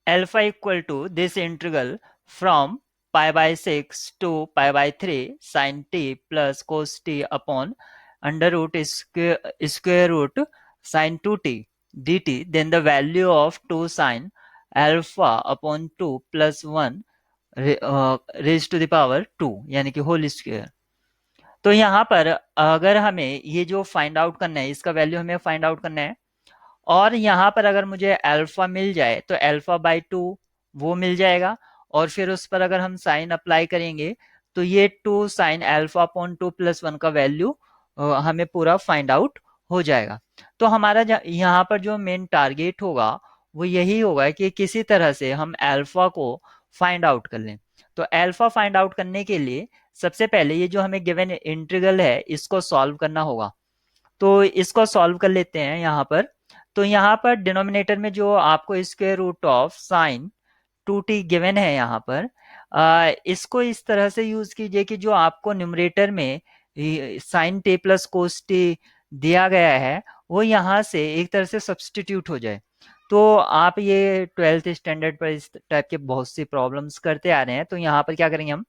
alpha equal to this integral from pi by 6 to pi by 3 sin t plus cos t upon under root square root sin 2t dt, then the value of 2 sin alpha upon 2 plus 1 raised to the power 2 यानी कि whole square. तो यहाँ पर अगर हमें ये जो find out करना है, इसका वैल्यू हमें फाइंड आउट करना है, और यहाँ पर अगर मुझे अल्फा मिल जाए तो अल्फा बाई 2 वो मिल जाएगा, और फिर उस पर अगर हम साइन अप्लाई करेंगे तो ये 2 साइन अल्फा अपॉन 2 प्लस 1 का वैल्यू हमें पूरा फाइंड आउट हो जाएगा। तो हमारा यहाँ पर जो मेन टारगेट होगा वो यही होगा कि किसी तरह से हम अल्फा को फाइंड आउट कर लें। तो अल्फा फाइंड आउट करने के लिए सबसे पहले ये जो हमें गिवन इंटीग्रल है इसको सॉल्व करना होगा। तो इसको सॉल्व कर लेते हैं यहाँ पर। तो यहाँ पर डिनोमिनेटर में जो आपको square root of sine 2t given है यहाँ पर, इसको इस तरह से यूज कीजिए कि जो आपको न्यूमरेटर में sine t plus cos t दिया गया है वो यहाँ से एक तरह से सब्सटीट्यूट हो जाए। तो आप ये 12th स्टैंडर्ड पर इस टाइप के बहुत सी प्रॉब्लम्स करते आ रहे हैं। तो यहाँ पर क्या करेंगे हम,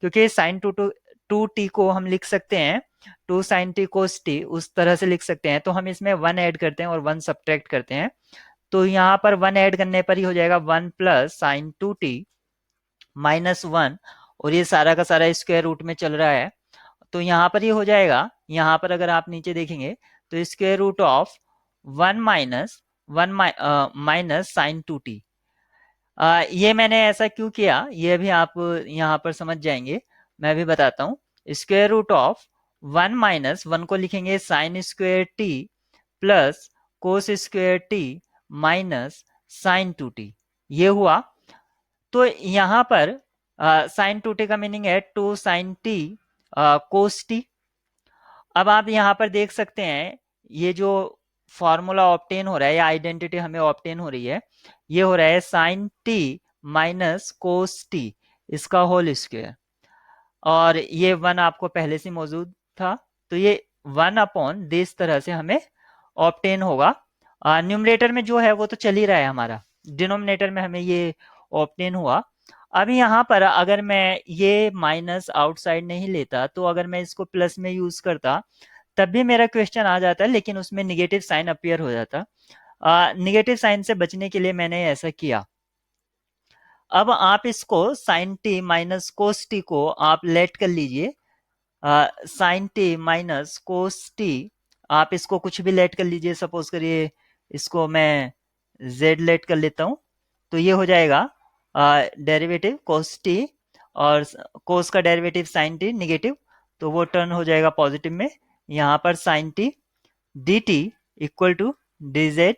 क्योंकि साइन टू टी को हम लिख सकते हैं 2 साइन टी कोस टी, उस तरह से लिख सकते हैं। तो हम इसमें 1 ऐड करते हैं और 1 सब्ट्रैक्ट करते हैं। तो यहाँ पर 1 ऐड करने पर ही हो जाएगा 1 प्लस साइन 2t माइनस 1, और ये सारा का सारा स्क्वायर रूट में चल रहा है। तो यहाँ पर ये हो जाएगा, यहाँ पर अगर आप नीचे देखेंगे तो square root of 1 minus 1 minus sine 2t। ये मैंने ऐसा क्यों किया ये भी आप यहाँ पर समझ जाएंगे, मैं भी बताता हूँ। स्क्वायर रूट ऑफ 1 माइनस 1 को लिखेंगे sine square t plus cos square t minus sine 2t, ये हुआ। तो यहाँ पर साइन 2t का मीनिंग है 2 साइन टी कोस टी। अब आप यहाँ पर देख सकते हैं ये जो फॉर्मूला ऑब्टेन हो रहा है या आइडेंटिटी हमें ऑब्टेन हो रही है, ये हो रहा है sine t minus cos t इसका होल स्क्वायर, और ये 1 आपको पहले से मौजूद था। तो ये 1 अपॉन इस तरह से हमें ऑब्टेन होगा। न्यूमरेटर में जो है वो तो चल ही रहा है हमारा, डिनोमिनेटर में हमें ये ऑब्टेन हुआ। अब यहाँ पर अगर मैं ये माइनस आउटसाइड नहीं लेता, तो अगर मैं इसको प्लस में यूज करता तब भी मेरा क्वेश्चन आ जाता, लेकिन उसमें निगेटिव साइन अपीयर हो जाता। निगेटिव साइन से बचने के लिए मैंने ऐसा किया। अब आप इसको sine t minus cos t को आप लेट कर लीजिए, sine t minus cos t, आप इसको कुछ भी लेट कर लीजिए। सपोज करिए इसको मैं z लेट कर लेता हूं, तो ये हो जाएगा डेरिवेटिव कोस टी, और कोस का डेरिवेटिव साइन टी नेगेटिव, तो वो टर्न हो जाएगा पॉजिटिव में। यहाँ पर sine t d t equal to d z.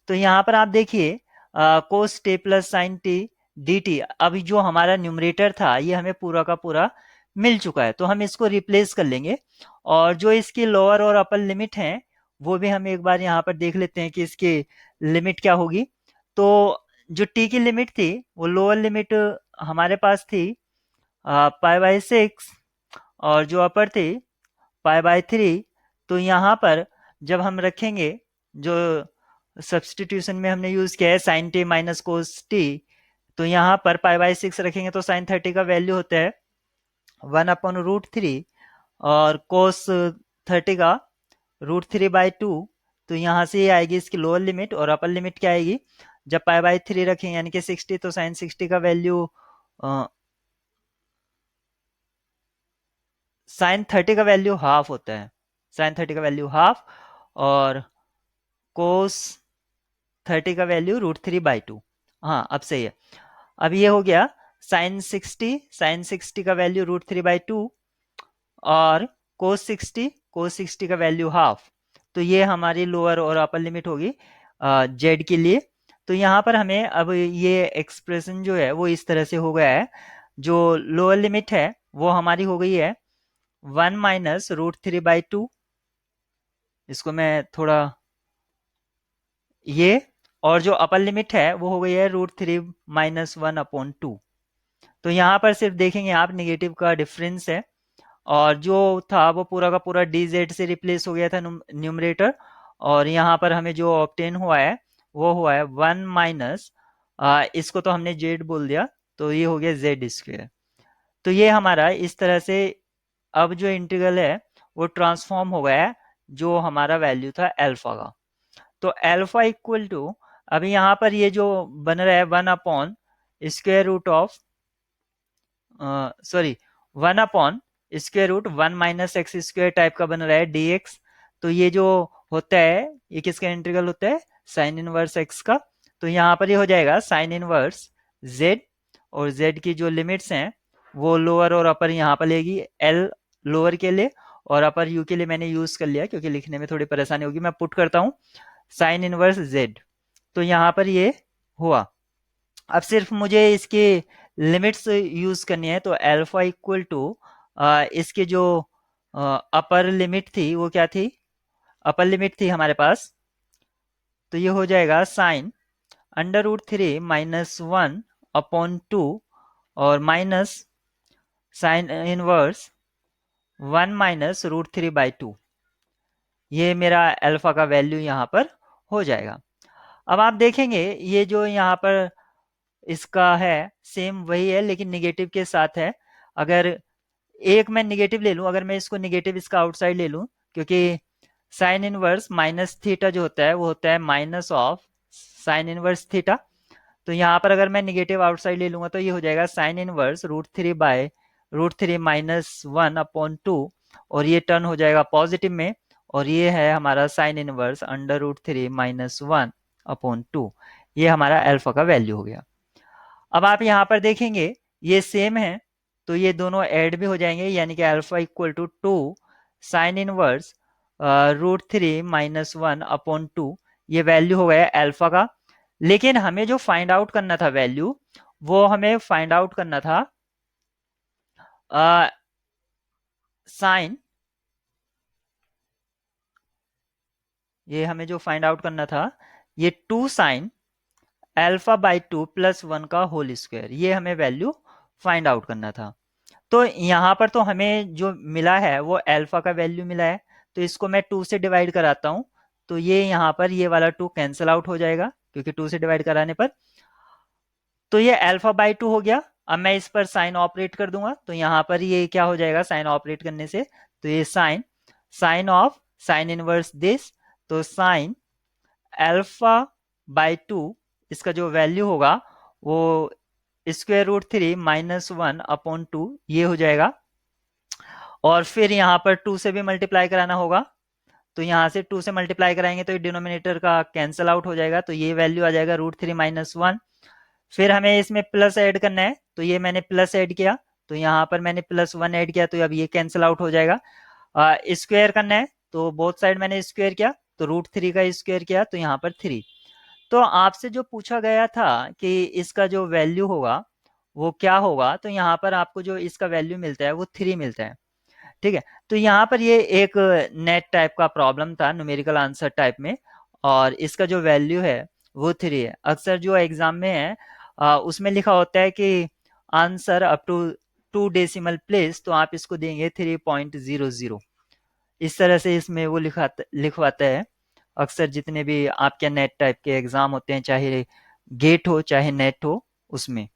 तो यहाँ पर आप देखिए cos t plus sine t d t, अभी जो हमारा न्यूमरेटर था ये हमें पूरा का पूरा मिल चुका है, तो हम इसको रिप्लेस कर लेंगे। और जो इसकी लोअर और अपर लिमिट है वो भी हम एक बार यहाँ पर देख लेते हैं कि इसकी लिमिट क्या होगी। तो जो टी की लिमिट थी वो लोअर लिमिट हमारे पास थी पाई बाई 6, और जो अपर थी पाई बाई 3। तो यहाँ पर जब हम रखेंगे, जो सब्सटीट्यूशन में हमने यूज किया है sine t minus cos t, तो यहाँ पर पाई बाई 6 रखेंगे तो साइन 30 का वैल्यू होता है 1 अपॉन रूट 3, और कोस 30 का रूट 3 बाई 2। तो यहाँ से ये आएगी इसकी लोअर लिमिट, और अपर लिमिट क्या आएगी, जब पाई बाई 3 रखेंगे यानी कि 60, तो साइन 60 का वैल्यू साइन 30 का वैल्यू हाफ होता है, साइन 30 का वैल्यू हाफ, और कोस 30 का वैल्यू रूट 3 बाई 2। हाँ अब सही है। अब ये हो गया साइन 60 का वैल्यू रूट 3 बाई 2, और कोस 60 का वैल्यू हाफ। तो ये हमारी लोअर और अपर लिमिट होगी जेड के लिए। तो यहाँ पर हमें अब ये एक्सप्रेशन जो है वो इस तरह से हो गया है। जो लोअर लिमिट है वो हमारी हो गई है 1 माइनस रूट 3 बाई 2, इसको मैं थोड़ा ये, और जो अपर लिमिट है वो हो गई है रूट 3 माइनस 1 अपॉन 2। तो यहाँ पर सिर्फ देखेंगे आप निगेटिव का डिफरेंस है, और जो था वो पूरा का पूरा डी जेड से रिप्लेस हो गया था न्यूमरेटर, और यहाँ पर हमें जो ऑब्टेन हुआ है वो हुआ है 1 माइनस इसको तो हमने जेड बोल दिया, तो ये हो गया जेड स्क्वेयर। तो ये हमारा इस तरह से अब जो इंटीग्रल है वो ट्रांसफॉर्म हो गया है, जो हमारा वैल्यू था अल्फा का। तो अल्फा इक्वल टू, अभी यहाँ पर ये जो बन रहा है 1 upon square root of, sorry, 1 upon square root 1 - x² type का बन रहा है dx। तो ये जो होता है, ये किसका इंटीग्रल होता है, साइन इनवर्स x का। तो यहाँ पर ये हो जाएगा साइन इनवर्स z, और z की जो लिमिट्स हैं वो लोअर और अपर यहाँ पर लेगी, l लोअर के लिए और अपर u के लिए मैंने यूज कर लिया क्योंकि लिखने में थोड़ी परेशानी होगी। मैं पुट करता हूँ साइन इनवर्स z। तो यहाँ पर ये हुआ। अब सिर्फ मुझे इसके लिमिट्स यूज करनी है। तो अल्फा इक्वल टू इसके जो अपर लिमिट थी वो क्या थी, अपर लिमिट थी हमारे पास, तो ये हो जाएगा साइन √3 - 1/2 और माइनस साइन इनवर्स 1 - √3/2। ये मेरा अल्फा का वैल्यू यहाँ पर हो जाएगा। अब आप देखेंगे ये जो यहाँ पर इसका है सेम वही है लेकिन निगेटिव के साथ है। अगर एक मैं निगेटिव ले लूं, अगर मैं इसको निगेटिव इसका आउटसाइड ले लूं, क्योंकि साइन इनवर्स माइनस थीटा जो होता है वो होता है minus of sine inverse theta. तो यहाँ पर अगर मैं निगेटिव आउटसाइड ले लूंगा तो ये हो जाएगा साइन इनवर्स √3/√3 - 1/2, और ये टर्न हो जाएगा पॉजिटिव में, और ये है हमारा साइन इनवर्स √3 - 1/2। ये हमारा अल्फा का वैल्यू हो गया। अब आप यहाँ पर देखेंगे ये सेम है, तो ये दोनों ऐड भी हो जाएंगे, यानी कि alpha equal to 2 sine inverse √3 - 1/2। ये वैल्यू हो गया अल्फा का। लेकिन हमें जो फाइंड आउट करना था वैल्यू, वो हमें फाइंड आउट करना था साइन, ये हमें जो फाइंड आउट करना था ये 2 साइन α/2 + 1 का होल स्क्वायर, ये हमें वैल्यू फाइंड आउट करना था। तो यहाँ पर तो हमें जो मिला है वो अल्फा का वैल्यू मिला है, तो इसको मैं 2 से डिवाइड कराता हूँ। तो ये यहाँ पर ये वाला 2 कैंसिल आउट हो जाएगा क्योंकि 2 से डिवाइड कराने पर। तो ये α/2 हो गया। अब मैं इस पर साइन ऑपरेट कर दूंगा, तो यहाँ पर ये क्या हो जाएगा साइन ऑपरेट करने से, तो ये sine sine of sine inverse this, तो साइन α/2 इसका जो वैल्यू होगा वो √3 - 1/2 ये हो जाएगा। और फिर यहाँ पर 2 से भी मल्टीप्लाई कराना होगा, तो यहाँ से 2 से मल्टीप्लाई कराएंगे तो ये डिनोमिनेटर का कैंसिल आउट हो जाएगा, तो ये वैल्यू आ जाएगा √3 - 1। फिर हमें इसमें प्लस ऐड करना है, तो ये मैंने प्लस ऐड किया, तो यहाँ पर मैंने +1 ऐड किया, तो अब ये कैंसिल आउट हो जाएगा। स्क्वायर करना है, तो बोथ साइड मैंने स्क्वायर किया, तो √3 का स्क्वायर किया, तो यहाँ पर 3। तो आपसे जो पूछा गया था कि इसका जो वैल्यू होगा वो क्या होगा, तो यहाँ पर आपको जो इसका वैल्यू मिलता है वो 3 मिलता है। ठीक है, तो यहाँ पर ये एक नेट टाइप का प्रॉब्लम था, न्यूमेरिकल आंसर टाइप में, और इसका जो वैल्यू है वो 3 है। अक्सर जो एग्जाम में है उसमें लिखा होता है कि answer up to 2 decimal place, तो आप इसको देंगे 3.00। इस तरह से इसमें वो लिखवाता है। अक्सर जितने भी आपके नेट टाइप के एग्जाम होते हैं, चाहे गेट हो चाहे नेट हो, उसमें